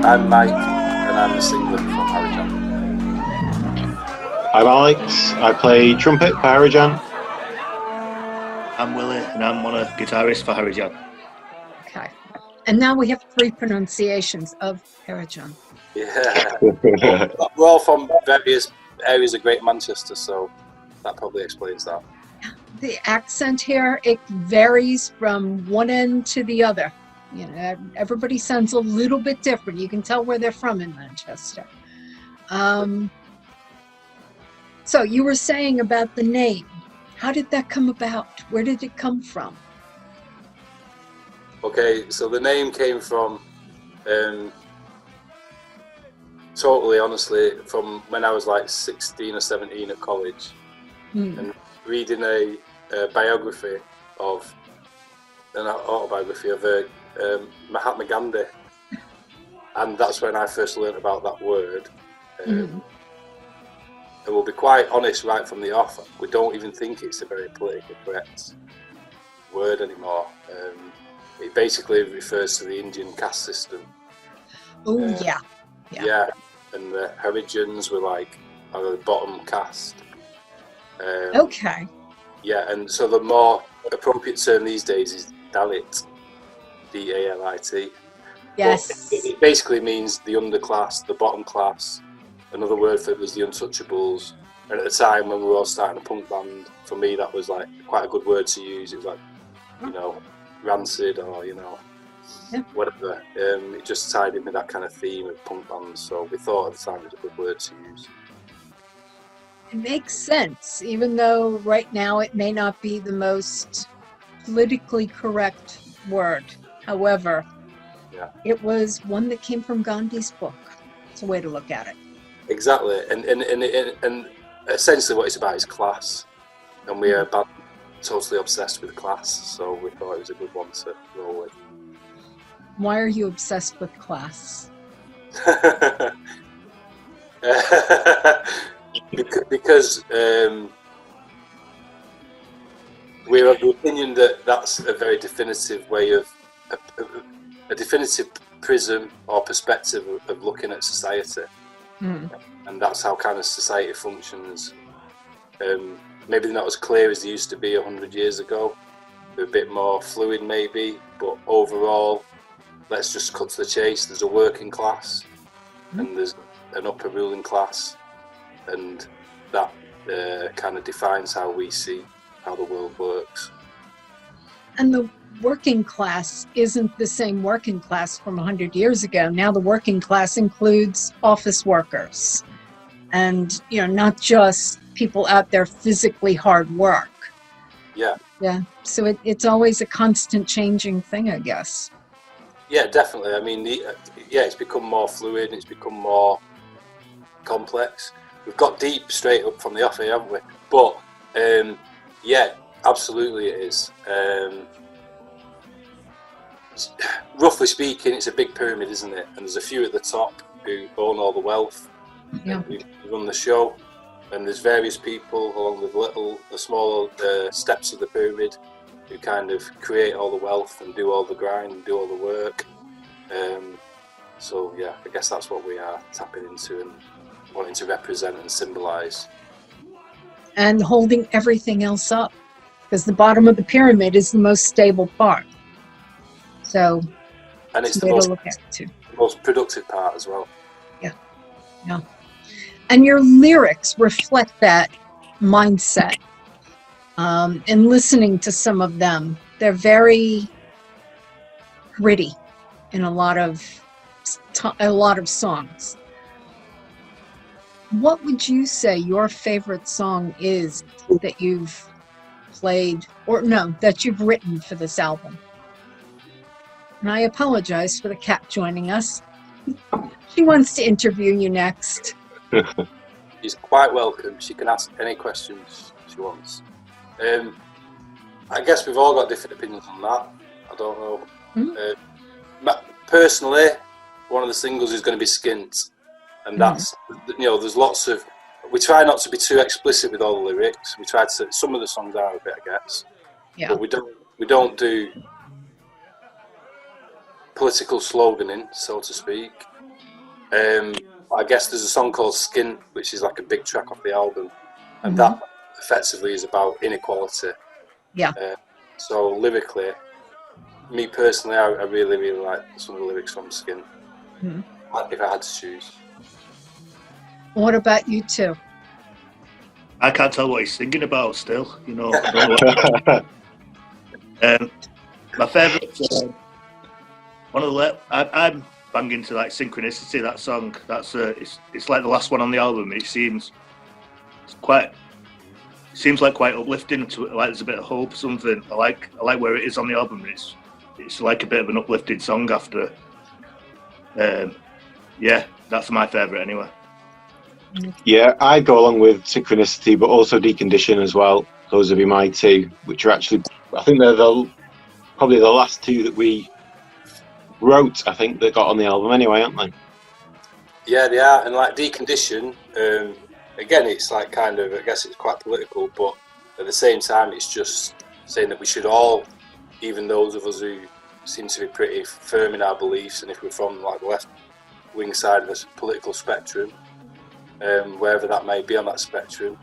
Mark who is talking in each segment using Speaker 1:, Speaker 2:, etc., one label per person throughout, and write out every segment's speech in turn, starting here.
Speaker 1: I'm Mike, and I'm the singer from HARIJAN.
Speaker 2: I'm Alex. I play trumpet for HARIJAN.
Speaker 3: I'm Willie, and I'm one of the guitarists for HARIJAN.
Speaker 4: Okay. And now we have 3 pronunciations of HARIJAN.
Speaker 1: Yeah. We're all from various areas of Greater Manchester, so that probably explains that.
Speaker 4: The accent here, it varies from one end to the other. You know, everybody sounds a little bit different. You can tell where they're from in Manchester. So you were saying about the name. How did that come about? Where did it come from?
Speaker 1: Okay, so the name came from, totally honestly, from when I was like 16 or 17 at college, and reading an autobiography of Mahatma Gandhi, and that's when I first learned about that word. And we'll be quite honest right from the off, we don't even think it's a very politically correct word anymore. It basically refers to the Indian caste system.
Speaker 4: Oh, yeah.
Speaker 1: Yeah, and the Harijans were are the bottom caste.
Speaker 4: Okay.
Speaker 1: Yeah, and so the more appropriate term these days is Dalit, D-A-L-I-T.
Speaker 4: Yes.
Speaker 1: It basically means the underclass, the bottom class. Another word for it was the untouchables. And at the time when we were all starting a punk band, for me that was like quite a good word to use. It was like, you know, rancid or, you know, whatever. It just tied in with that kind of theme of punk bands. So we thought at the time it was a good word to use.
Speaker 4: It makes sense, even though right now it may not be the most politically correct word. However, it was one that came from Gandhi's book. It's a way to look at it.
Speaker 1: Exactly, and essentially what it's about is class, and we are totally obsessed with class, so we thought it was a good one to roll with.
Speaker 4: Why are you obsessed with class?
Speaker 1: Because we're of the opinion that that's a very definitive way of a definitive prism or perspective of looking at society, and that's how kind of society functions. Maybe they're not as clear as they used to be 100 years ago. They're a bit more fluid maybe, but overall, let's just cut to the chase. There's a working class and there's an upper ruling class, and that kind of defines how we see how the world works.
Speaker 4: And the working class isn't the same working class from 100 years ago. Now the working class includes office workers and, you know, not just people out there physically hard work.
Speaker 1: Yeah.
Speaker 4: So it's always a constant changing thing, I guess.
Speaker 1: Yeah, definitely. I mean, it's become more fluid. It's become more complex. We've got deep straight up from the off here, haven't we? But yeah, absolutely it is. Roughly speaking, it's a big pyramid, isn't it? And there's a few at the top who own all the wealth, who run the show, and there's various people along the smaller steps of the pyramid who kind of create all the wealth and do all the grind and do all the work. So yeah, I guess that's what we are tapping into and wanting to represent and symbolise.
Speaker 4: And holding everything else up, because the bottom of the pyramid is the most stable part. So,
Speaker 1: and it's the most productive part as well.
Speaker 4: Yeah. And your lyrics reflect that mindset. And listening to some of them, they're very gritty in a lot of songs. What would you say your favorite song is that you've played, or no, that you've written for this album? And I apologize for the cat joining us. She wants to interview you next.
Speaker 1: She's quite welcome. She can ask any questions she wants. I guess we've all got different opinions on that. I don't know. Personally, one of the singles is going to be Skint, and that's, you know, there's lots of. We try not to be too explicit with all the lyrics. We try to. Some of the songs are a bit, I guess. Yeah. But we don't do political sloganing, so to speak. I guess there's a song called Skin, which is like a big track off the album, and that effectively is about inequality.
Speaker 4: Yeah.
Speaker 1: So lyrically, me personally, I really, really like some of the lyrics from Skin. If I had to choose.
Speaker 4: What about you two?
Speaker 3: I can't tell what he's singing about still. You know, I don't know. My favourite, one of the I'm banging to like Synchronicity. That song. That's it's like the last one on the album. It seems like quite uplifting. To like there's a bit of hope, something. I like where it is on the album. It's like a bit of an uplifting song after. Yeah, that's my favourite anyway.
Speaker 2: Yeah, I go along with Synchronicity, but also Decondition as well. Those would be my two, which are actually, I think they're probably the last two that we wrote, I think, that got on the album anyway, aren't they?
Speaker 1: Yeah, they are. And like Decondition, again, it's like kind of, I guess it's quite political, but at the same time, it's just saying that we should all, even those of us who seem to be pretty firm in our beliefs, and if we're from like the left wing side of the political spectrum, wherever that may be on that spectrum,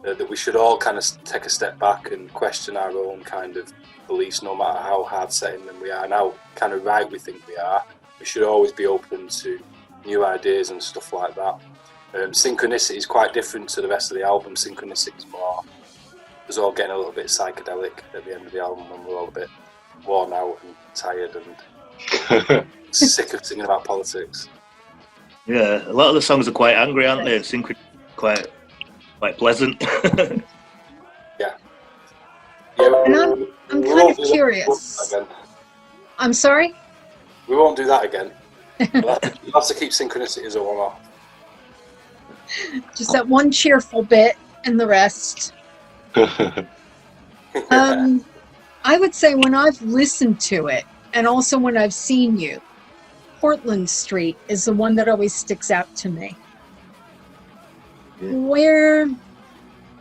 Speaker 1: that we should all kind of take a step back and question our own kind of beliefs, no matter how hard setting them we are and how kind of right we think we are. We should always be open to new ideas and stuff like that. Synchronicity is quite different to the rest of the album. Synchronicity is more, it's all getting a little bit psychedelic at the end of the album when we're all a bit worn out and tired and sick of singing about politics.
Speaker 3: Yeah, a lot of the songs are quite angry, aren't they? Synchronicity quite pleasant.
Speaker 1: Yeah.
Speaker 4: And I'm kind of curious. I'm sorry?
Speaker 1: We won't do that again. We'll have to keep Synchronicity as a one-off.
Speaker 4: Just that one cheerful bit and the rest. I would say when I've listened to it, and also when I've seen you, Portland Street is the one that always sticks out to me.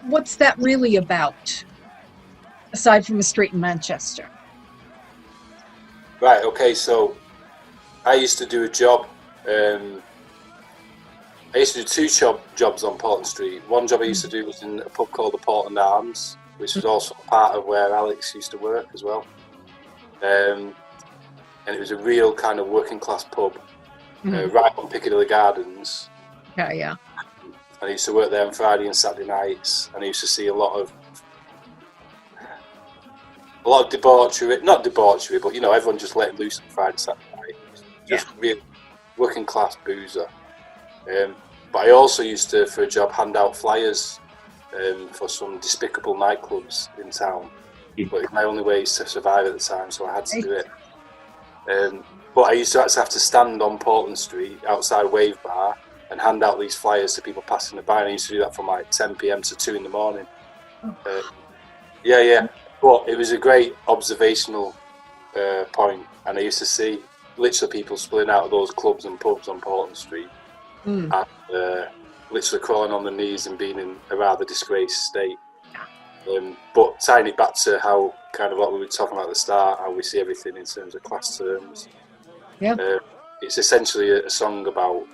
Speaker 4: What's that really about, aside from a street in Manchester?
Speaker 1: Right, okay, so I used to do a job, I used to do two jobs on Portland Street. One job I used to do was in a pub called the Portland Arms, which was also part of where Alex used to work as well. And it was a real kind of working class pub, right on Piccadilly Gardens.
Speaker 4: Yeah.
Speaker 1: And I used to work there on Friday and Saturday nights, and I used to see a lot of debauchery, not debauchery, but you know, everyone just let loose on Friday, Saturday night. Just real working class boozer. But I also used to, for a job, hand out flyers for some despicable nightclubs in town. But it was my only way to survive at the time, so I had to do it. But I used to actually have to stand on Portland Street outside Wave Bar and hand out these flyers to people passing the by. And I used to do that from like 10 p.m. to 2 in the morning. Yeah. But it was a great observational point, and I used to see literally people splitting out of those clubs and pubs on Portland Street, and literally crawling on their knees and being in a rather disgraced state. But tying it back to how kind of what we were talking about at the start, how we see everything in terms of class terms. Yeah. It's essentially a song about.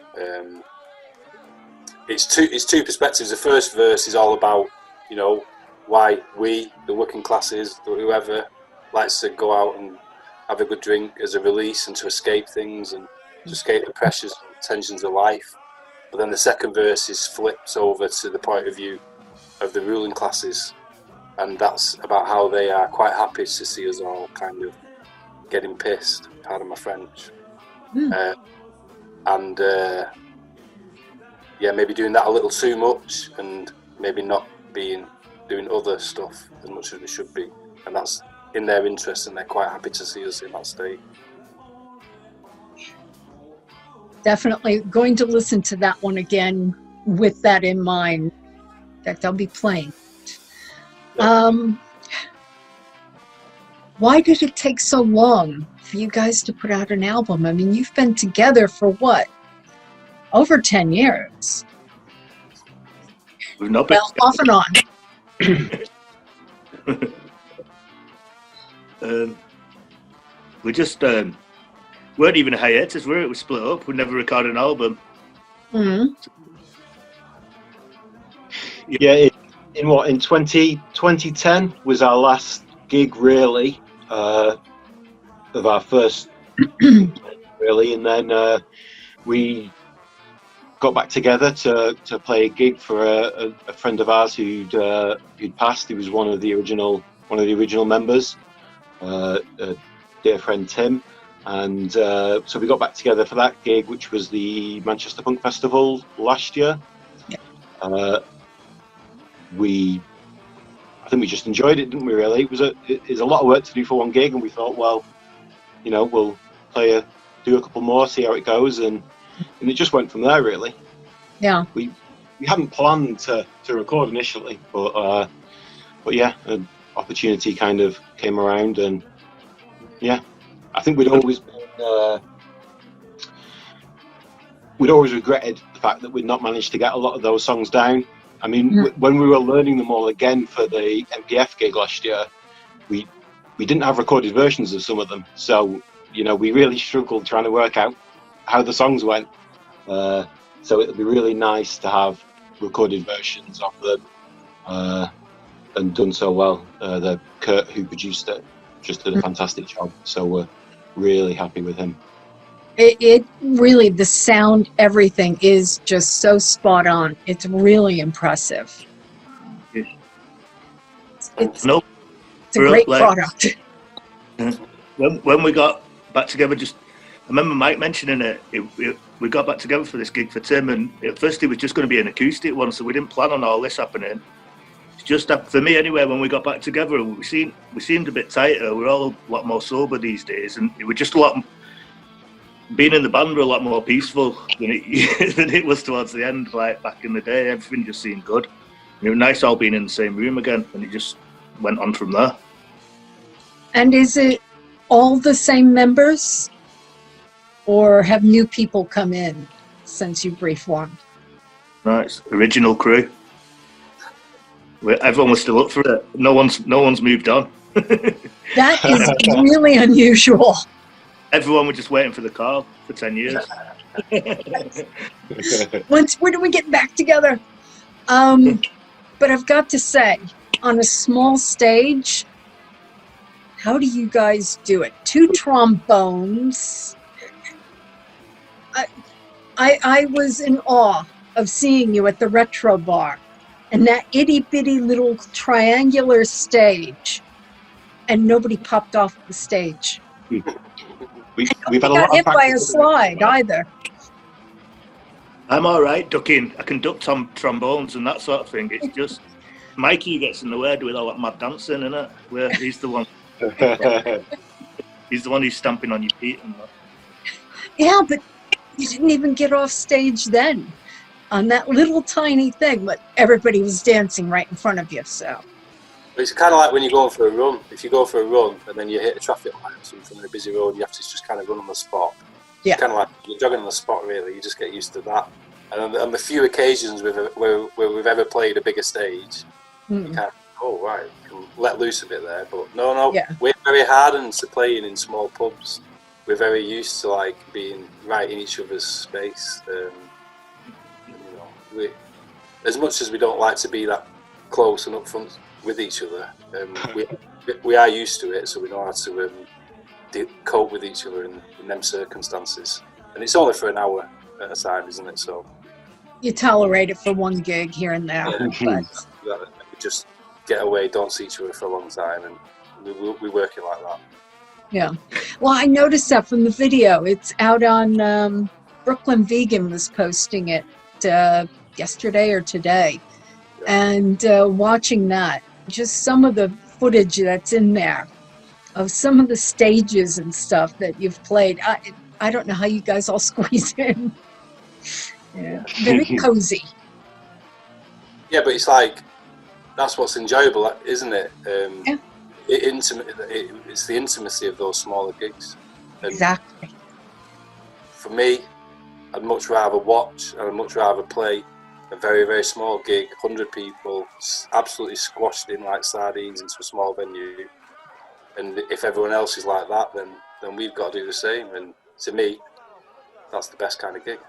Speaker 1: It's two perspectives. The first verse is all about, you know, why we, the working classes, whoever, likes to go out and have a good drink as a release and to escape things and to escape the pressures and tensions of life. But then the second verse is flipped over to the point of view of the ruling classes, and that's about how they are quite happy to see us all kind of getting pissed, pardon my French. Maybe doing that a little too much, and maybe not doing other stuff as much as we should be, and that's in their interest, and they're quite happy to see us in that state.
Speaker 4: Definitely going to listen to that one again with that in mind. In fact, I'll be playing. Why did it take so long for you guys to put out an album? I mean, you've been together for what? Over 10 years.
Speaker 3: We've not been
Speaker 4: off and on.
Speaker 3: We just weren't even a hiatus, were it? We split up. We never recorded an album.
Speaker 4: Mhm.
Speaker 2: Yeah, in 2010 was our last gig really, of our first really, and then we got back together to play a gig for a friend of ours who'd passed. He was one of the original members, a dear friend Tim, and so we got back together for that gig, which was the Manchester Punk Festival last year.
Speaker 4: Yeah.
Speaker 2: I think we just enjoyed it, didn't we? Really, it was a lot of work to do for one gig, and we thought, well, we'll do a couple more, see how it goes, and it just went from there. Really,
Speaker 4: Yeah.
Speaker 2: we hadn't planned to record initially, but yeah, an opportunity kind of came around, and yeah, I think we'd always regretted the fact that we'd not managed to get a lot of those songs down. I mean, when we were learning them all again for the MPF gig last year, we didn't have recorded versions of some of them, so we really struggled trying to work out how the songs went. So it'd be really nice to have recorded versions of them, and done so well. The Kurt who produced it just did a fantastic job, so we're really happy with him.
Speaker 4: It really, the sound, everything is just so spot on. It's really impressive. It's a great product.
Speaker 3: When we got back together, I remember Mike mentioning it. We got back together for this gig for Tim, and at first it was just going to be an acoustic one, so we didn't plan on all this happening. It's just that for me anyway, when we got back together, we seemed a bit tighter. We're all a lot more sober these days, and it was just being in the band were a lot more peaceful than it was towards the end. Like back in the day, everything just seemed good. And it was nice all being in the same room again, and it just went on from there.
Speaker 4: And is it all the same members, or have new people come in since you've reformed?
Speaker 3: No, it's original crew. Everyone was still up for it. No one's moved on.
Speaker 4: That is really unusual.
Speaker 3: Everyone was just waiting for the call for 10 years.
Speaker 4: When do we get back together? But I've got to say, on a small stage, how do you guys do it? 2 trombones. I was in awe of seeing you at the Retro Bar and that itty bitty little triangular stage, and nobody popped off the stage.
Speaker 2: We've had a lot of
Speaker 4: hit by a
Speaker 2: practice.
Speaker 4: slide either.
Speaker 3: I'm all right ducking. I can duck trombones and that sort of thing. It's just Mikey gets in the way with all that mad dancing, innit? Where he's the one. He's the one who's stamping on your feet and that.
Speaker 4: Yeah, but you didn't even get off stage then on that little tiny thing, but everybody was dancing right in front of you. So
Speaker 1: it's kind of like when you're going for a run. If you go for a run and then you hit a traffic light or something on a busy road, you have to just kind of run on the spot.
Speaker 4: Yeah.
Speaker 1: It's kind of like you're jogging on the spot, really. You just get used to that. And on the few occasions where we've ever played a bigger stage, you kind of, oh, right, you can let loose a bit there. But no,
Speaker 4: yeah.
Speaker 1: We're very hardened to playing in small pubs. We're very used to like being right in each other's space. As much as we don't like to be that close and upfront with each other, we are used to it, so we know how to cope with each other in them circumstances. And it's only for an hour at a time, isn't it? So
Speaker 4: you tolerate it for one gig here and there.
Speaker 1: Yeah, but we just get away, don't see each other for a long time, and we work it like that.
Speaker 4: Yeah. Well, I noticed that from the video. It's out on Brooklyn Vegan was posting it yesterday or today. Yeah. And watching that, just some of the footage that's in there of some of the stages and stuff that you've played. I don't know how you guys all squeeze in. Yeah. Very cozy.
Speaker 1: Yeah, but it's like, that's what's enjoyable, isn't it?
Speaker 4: Yeah.
Speaker 1: It's the intimacy of those smaller gigs. And
Speaker 4: exactly.
Speaker 1: For me, I'd much rather watch and I'd much rather play a very, very small gig, 100 people, absolutely squashed in like sardines into a small venue. And if everyone else is like that, then we've got to do the same. And to me, that's the best kind of gig.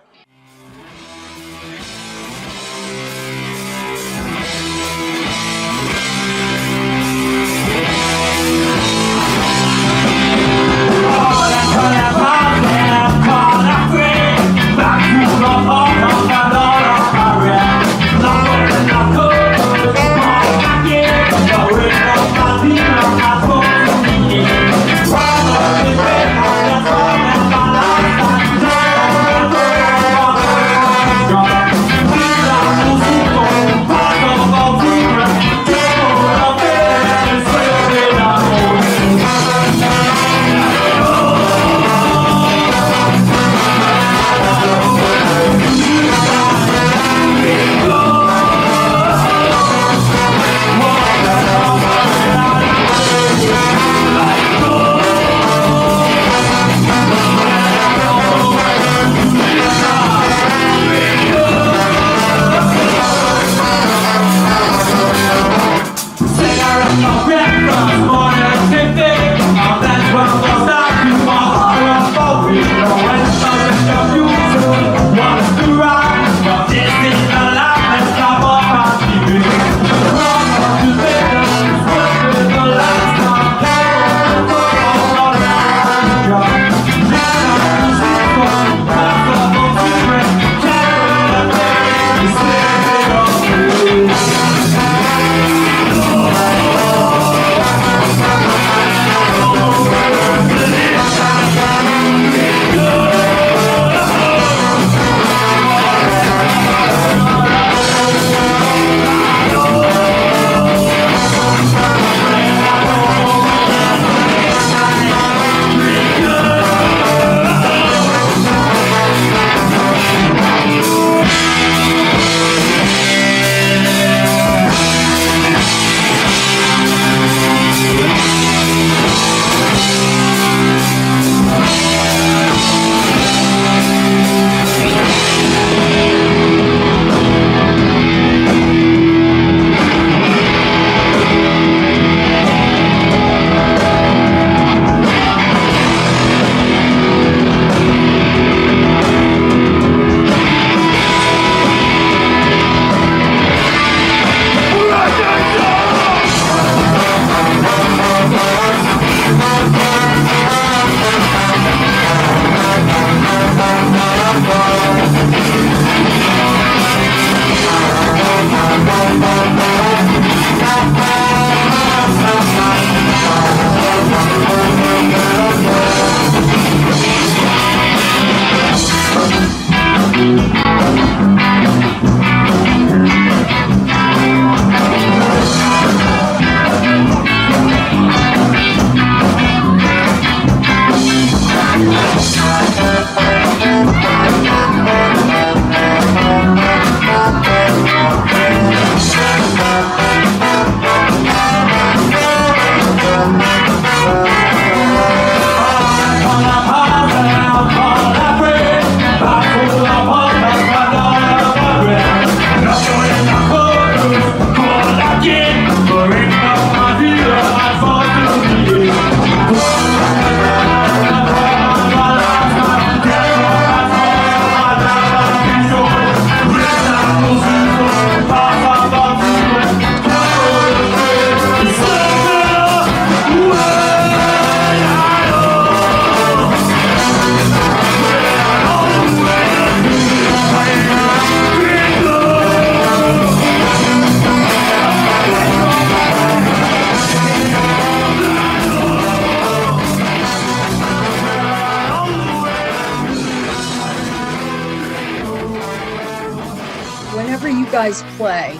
Speaker 4: guys play,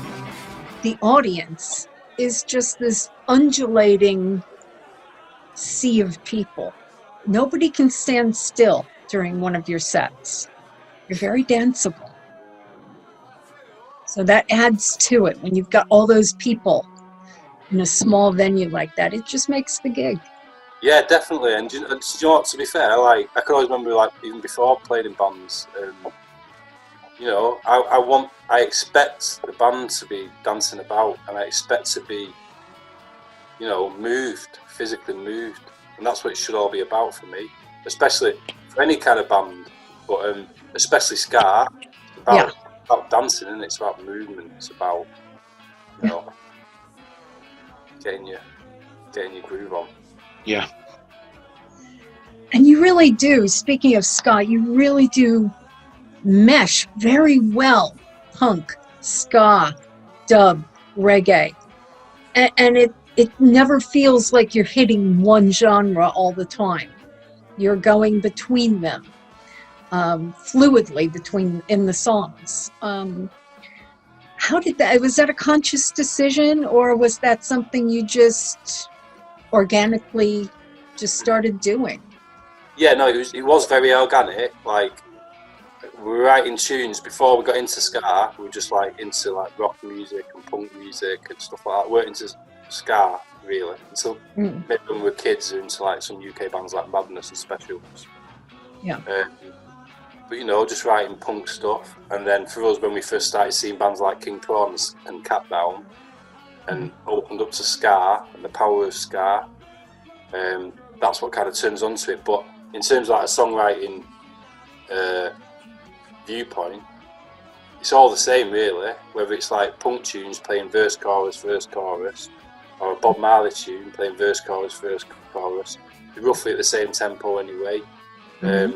Speaker 4: the audience is just this undulating sea of people. Nobody can stand still during one of your sets. You're very danceable. So that adds to it. When you've got all those people in a small venue like that, it just makes the gig.
Speaker 1: Yeah, definitely. And do you know what, to be fair, like, I can always remember, like, even before I played in bands, you know, I expect the band to be dancing about, and I expect to be, you know, physically moved. And that's what it should all be about for me, especially for any kind of band, but especially ska. It's about dancing, and it's about movement. It's about, you know, getting your groove on.
Speaker 2: Yeah.
Speaker 4: And you really do, speaking of ska, you really do mesh very well punk, ska, dub, reggae. And it never feels like you're hitting one genre all the time. You're going between them, fluidly in the songs. How did that, was that a conscious decision, or was that something you just organically just started doing?
Speaker 1: Yeah, no, it was very organic. Like, we were writing tunes before we got into ska. We were just like into like rock music and punk music and stuff like that. We weren't into ska really until maybe when we were kids, we were into like some UK bands like Madness and Specials.
Speaker 4: Yeah.
Speaker 1: But you know, just writing punk stuff. And then for us, when we first started seeing bands like King Prawns and Cat Down, and opened up to ska and the power of ska, that's what kind of turns onto it. But in terms of like a songwriting viewpoint, it's all the same really, whether it's like punk tunes playing verse chorus, or a Bob Marley tune playing verse chorus, they're roughly at the same tempo anyway. They're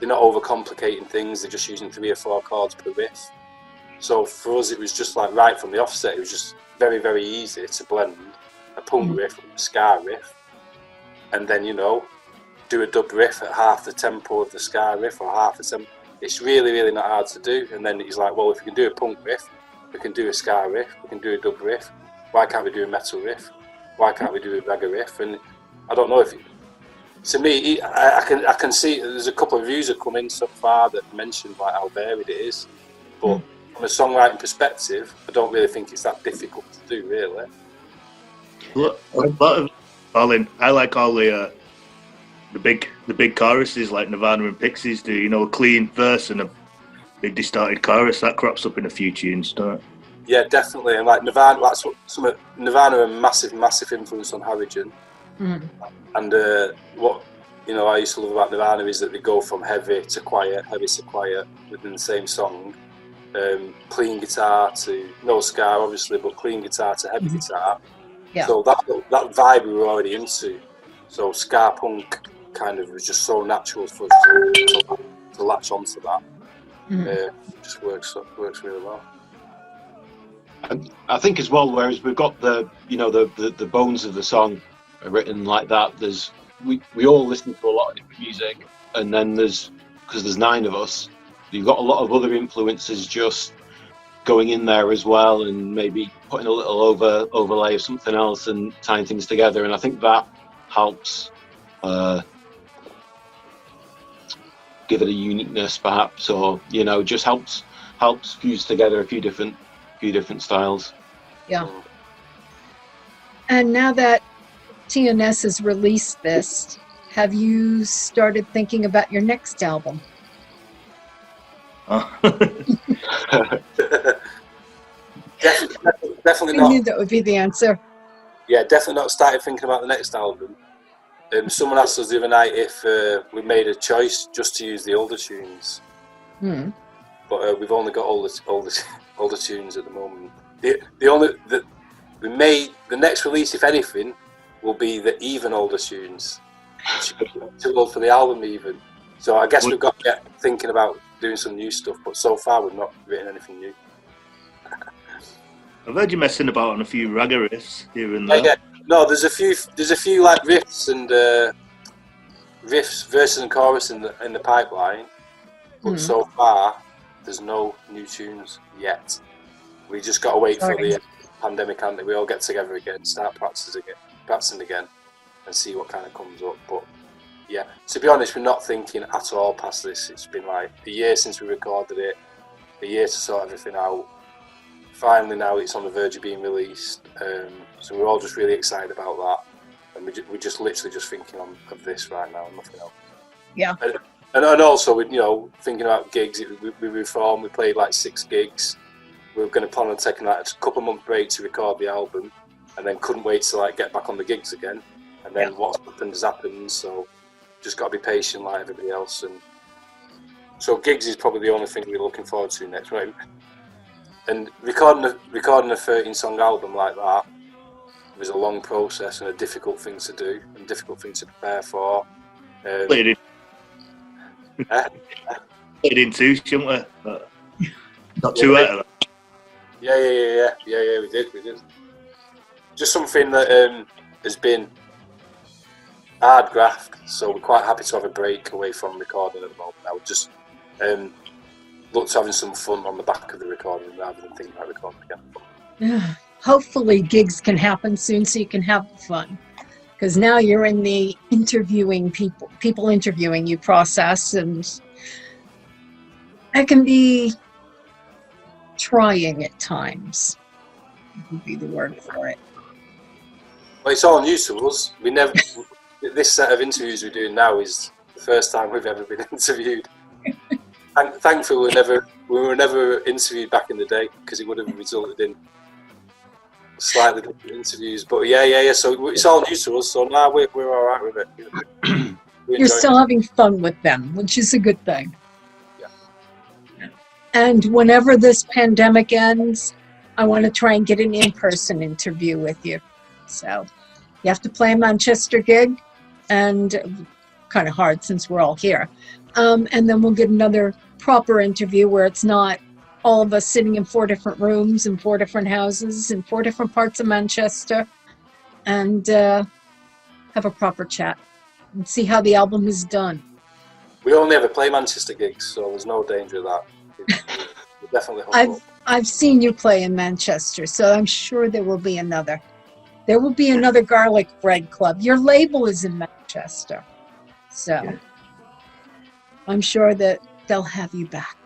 Speaker 1: not overcomplicating things, they're just using 3 or 4 chords per riff. So for us it was just like right from the offset, it was just very, very easy to blend a punk riff with a ska riff, and then, you know, do a dub riff at half the tempo of the ska riff or half the tempo. It's really, really not hard to do. And then he's like, well, if we can do a punk riff, we can do a ska riff, we can do a dub riff. Why can't we do a metal riff? Why can't we do a reggae riff? And I don't know if to me, I can see there's a couple of views that come in so far that mentioned like how varied it is. But from a songwriting perspective, I don't really think it's that difficult to do, really.
Speaker 3: Look, a lot of Colin, I like all the big choruses like Nirvana and Pixies do. You know, a clean verse and a big distorted chorus that crops up in a few tunes, don't it?
Speaker 1: Yeah, definitely. And like Nirvana, like Nirvana are a massive influence on HARIJAN. And what, you know, I used to love about Nirvana is that they go from heavy to quiet within the same song. Clean guitar to no ska, obviously, but clean guitar to heavy guitar.
Speaker 4: Yeah.
Speaker 1: So that vibe we were already into. So ska punk kind of was just so natural for us to latch onto that. It just works really well.
Speaker 2: And I think as well, whereas we've got the bones of the song are written like that. We all listen to a lot of different music, and then because there's 9 of us, you've got a lot of other influences just going in there as well, and maybe putting a little overlay of something else and tying things together. And I think that helps give it a uniqueness, perhaps, or just helps fuse together a few different styles.
Speaker 4: Yeah. And now that TNS has released this, have you started thinking about your next album?
Speaker 1: Definitely
Speaker 4: I
Speaker 1: not.
Speaker 4: knew that would be the answer.
Speaker 1: Yeah, definitely not started thinking about the next album. Someone asked us the other night if we made a choice just to use the older tunes, but we've only got older tunes at the moment. The next release, if anything, will be the even older tunes. Too old for the album even. So I guess we've got to get thinking about doing some new stuff, but so far we've not written anything new.
Speaker 3: I've heard you messing about on a few ragga riffs here and there.
Speaker 1: Yeah. No, there's a few like riffs and verses and chorus in the pipeline, but so far there's no new tunes yet. We just got to wait for the pandemic, and we all get together again, start practicing again, and see what kind of comes up. But yeah, to be honest, we're not thinking at all past this. It's been like a year since we recorded it, a year to sort everything out. Finally, now it's on the verge of being released. So we're all just really excited about that, and we're just literally just thinking of this right now, nothing else.
Speaker 4: Yeah.
Speaker 1: And also, thinking about gigs. We reformed. We played like 6 gigs. We were going to plan on taking like a couple of month break to record the album, and then couldn't wait to like get back on the gigs again. And then what's happened has happened. So just got to be patient like everybody else. And so gigs is probably the only thing we're looking forward to next, right? And recording a 13-song album like that was a long process and a difficult thing to do and a difficult thing to prepare for.
Speaker 3: Played in 2, shouldn't we? But not too out of that.
Speaker 1: Yeah, we did. Just something that has been hard graft, so we're quite happy to have a break away from recording at the moment now. Just look to having some fun on the back of the recording rather than thinking about recording again.
Speaker 4: Hopefully gigs can happen soon so you can have fun. Because now you're in the interviewing people interviewing you process, and it can be trying at times, would be the word for it.
Speaker 1: Well, it's all new to us. We never. This set of interviews we're doing now is the first time we've ever been interviewed. Thankfully, we were never interviewed back in the day, because it would have resulted in slightly different interviews. But yeah. So it's all new to us. So now we're all right with it.
Speaker 4: You're still having fun with them, which is a good thing.
Speaker 1: Yeah.
Speaker 4: And whenever this pandemic ends, I want to try and get an in-person interview with you. So you have to play a Manchester gig, and kind of hard since we're all here. And then we'll get another proper interview where it's not all of us sitting in 4 different rooms in 4 different houses in 4 different parts of Manchester, and have a proper chat and see how the album is done.
Speaker 1: We only ever play Manchester gigs, so there's no danger of that. We're definitely hopeful.
Speaker 4: I've seen you play in Manchester, so I'm sure there will be another. There will be another Garlic Bread Club. Your label is in Manchester, so I'm sure that they'll have you back.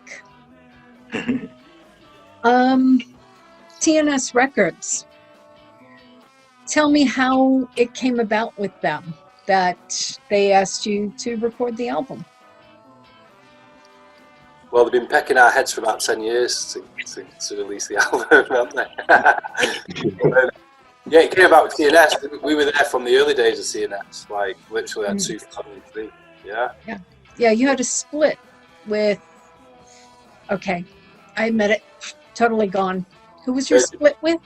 Speaker 4: TNS Records. Tell me how it came about with them that they asked you to record the album.
Speaker 1: Well, they've been pecking our heads for about 10 years to release the album, haven't they? Yeah, it came about with TNS. We were there from the early days of TNS, like literally at 2003.
Speaker 4: Yeah, you had a split with, okay, I admit it, totally gone. Who was your split with?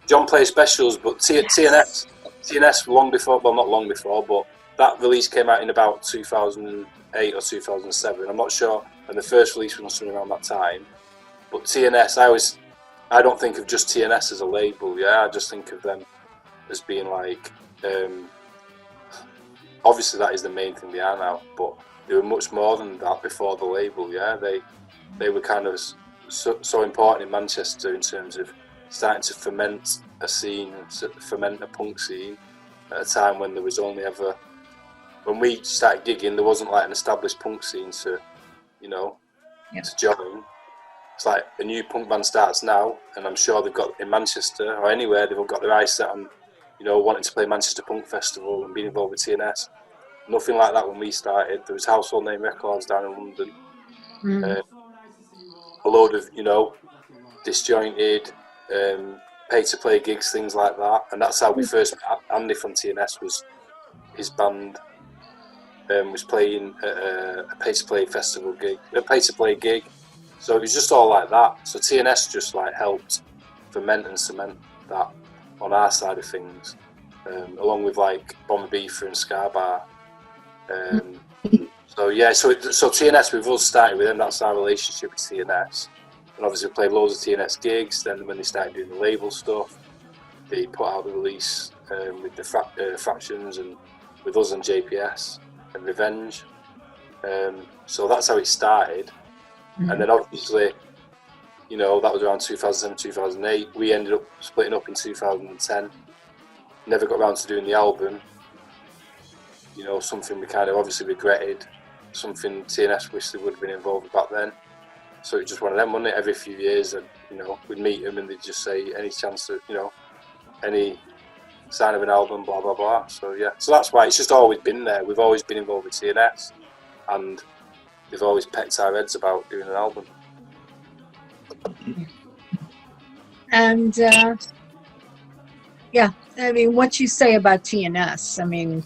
Speaker 1: John Play Specials, but TNS long before, well, not long before, but that release came out in about 2008 or 2007. I'm not sure, and the first release was something around that time. But TNS, I don't think of just TNS as a label, I just think of them as being like, obviously that is the main thing they are now, but they were much more than that before the label, They were kind of so important in Manchester in terms of starting to ferment a scene, ferment a punk scene at a time when there was only ever, when we started gigging, there wasn't like an established punk scene to join. It's like a new punk band starts now, and I'm sure they've got in Manchester or anywhere, they've all got their eyes set on, wanting to play Manchester Punk Festival and being involved with TNS. Nothing like that when we started. There was Household Name Records down in London. A load of, disjointed, pay-to-play gigs, things like that. And that's how we first met Andy from TNS. Was his band was playing a pay-to-play festival gig, a pay-to-play gig. So it was just all like that. So TNS just like helped ferment and cement that on our side of things, along with like Bomber Beaver and Scarbar. So TNS, we've all started with them. That's our relationship with TNS. And obviously we played loads of TNS gigs. Then when they started doing the label stuff, they put out the release with the Fractions and with us and JPS and Revenge. So that's how it started. And then obviously you know, that was around 2007, 2008. We ended up splitting up in 2010. Never got around to doing the album. You know, something we kind of obviously regretted, something TNS wished they would have been involved with back then. So it was just one of them, wasn't it? Every few years, and you know, we'd meet them and they'd just say, any chance that, you know, any sign of an album, blah blah blah. So yeah, so that's why it's just always been there. We've always been involved with TNS, and they've always pecked our heads about doing an album.
Speaker 4: And yeah, I mean, what you say about TNS, I mean,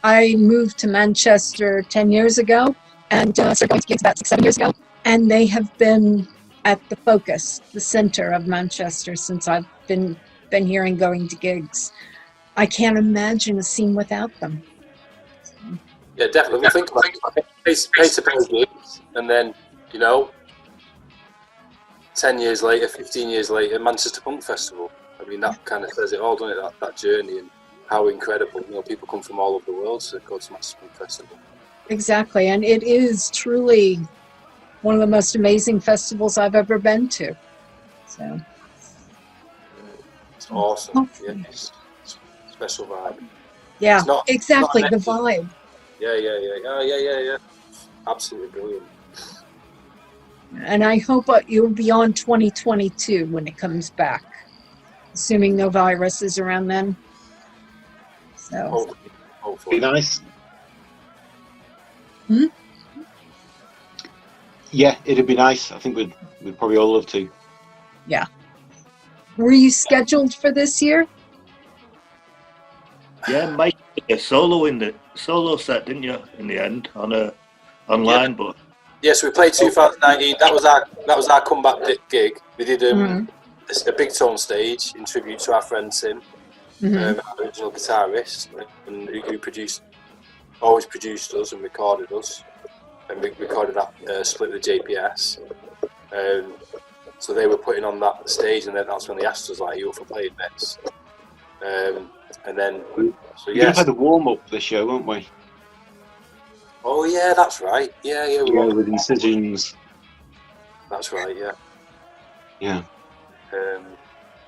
Speaker 4: I moved to Manchester 10 years ago and started going to gigs about 6-7 years ago, and they have been at the focus, the center of Manchester since I've been here and going to gigs. I can't imagine a scene without them.
Speaker 1: Yeah, definitely. We think about it. Pay to play gigs, and then, you know, 10 years later, 15 years later, Manchester Punk Festival. I mean, that kind of says it all, doesn't it? That journey and how incredible. You know, people come from all over the world to go to Manchester Punk Festival.
Speaker 4: Exactly, and it is truly one of the most amazing festivals I've ever been to. So
Speaker 1: it's awesome. Yeah, it's special vibe.
Speaker 4: Yeah,
Speaker 1: not,
Speaker 4: exactly,
Speaker 1: not
Speaker 4: the vibe.
Speaker 1: Yeah. Absolutely brilliant.
Speaker 4: And I hope you'll be on 2022 when it comes back, assuming no viruses around then. So
Speaker 1: Hopefully.
Speaker 2: Be nice.
Speaker 4: Hmm?
Speaker 2: Yeah, it'd be nice. I think we'd probably all love to.
Speaker 4: Yeah. Were you scheduled for this year?
Speaker 3: Yeah, Mike did a solo set, didn't you? In the end, on online,
Speaker 1: yeah.
Speaker 3: but
Speaker 1: Yes, we played 2019. That was our comeback gig. We did a big tone stage in tribute to our friend Tim, our original guitarist, and who always produced us and recorded us, and we recorded that split with JPS. So they were putting on that stage, and then that's when they asked us, like, "You up for playing next?" And then, so
Speaker 2: We
Speaker 1: yes.
Speaker 2: had a warm up the show, weren't we?
Speaker 1: Oh yeah, that's right. Yeah,
Speaker 2: with Incisions.
Speaker 1: That's right. Yeah.
Speaker 2: Yeah.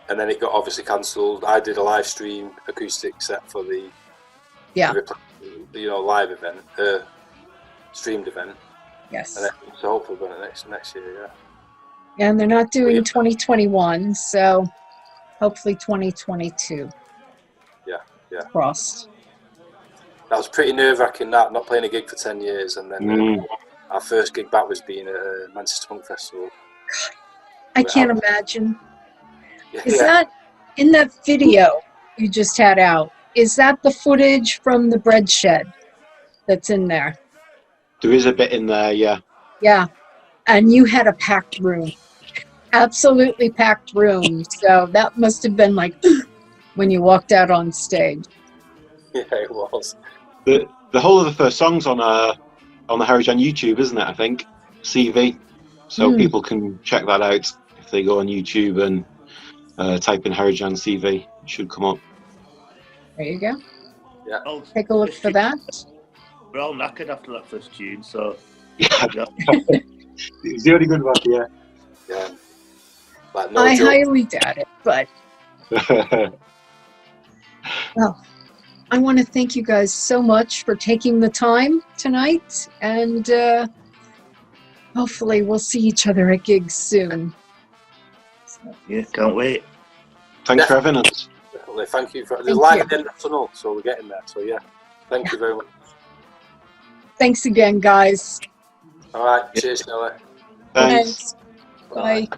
Speaker 1: And then it got obviously cancelled. I did a live stream acoustic set for the live event, streamed event.
Speaker 4: Yes.
Speaker 1: And then, so hopefully we're going to next year. Yeah.
Speaker 4: Yeah, and they're not doing 2021, so hopefully 2022. Yeah. Crossed.
Speaker 1: That was pretty nerve-wracking, not playing a gig for 10 years, and then our first gig back was being at Manchester Punk Festival.
Speaker 4: I can't imagine.
Speaker 1: Yeah.
Speaker 4: Is that in that video you just had out? Is that the footage from the bread shed that's in there?
Speaker 2: There is a bit in there, yeah.
Speaker 4: Yeah, and you had a packed room, absolutely packed room. So that must have been like when you walked out on stage.
Speaker 1: Yeah, it was.
Speaker 2: The whole of the first song's on the HARIJAN YouTube, isn't it? I think CV, so people can check that out if they go on YouTube and type in HARIJAN CV. It should come up.
Speaker 4: There you go.
Speaker 1: Yeah.
Speaker 4: Take a look for that.
Speaker 3: We're all knackered after that first tune, so
Speaker 2: Yeah, it's the only good one. Yeah.
Speaker 1: Yeah. Like,
Speaker 4: I
Speaker 1: joke.
Speaker 4: highly doubt it, but well, I want to thank you guys so much for taking the time tonight, and hopefully we'll see each other at gigs soon.
Speaker 3: yeah, can't wait.
Speaker 2: Thanks for having us.
Speaker 1: Definitely. Thank you for the light at the end of the tunnel, so we're getting there. So yeah, thank you very much.
Speaker 4: Thanks again, guys.
Speaker 1: All right, cheers, Stella.
Speaker 2: Thanks.
Speaker 4: Bye.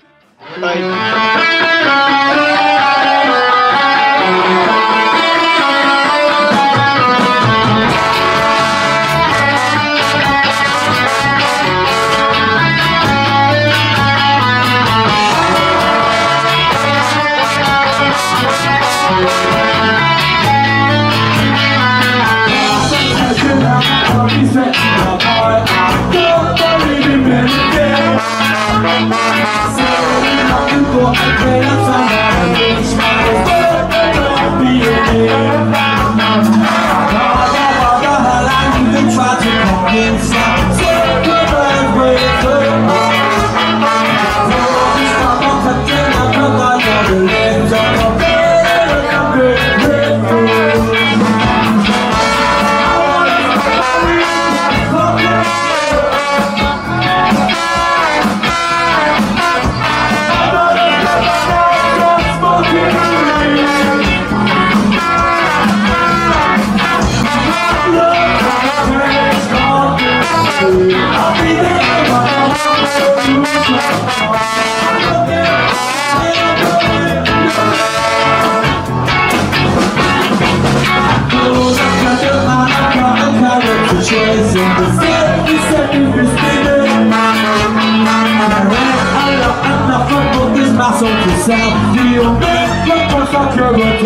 Speaker 5: Try to convince myself, passo to Southfield, look for security.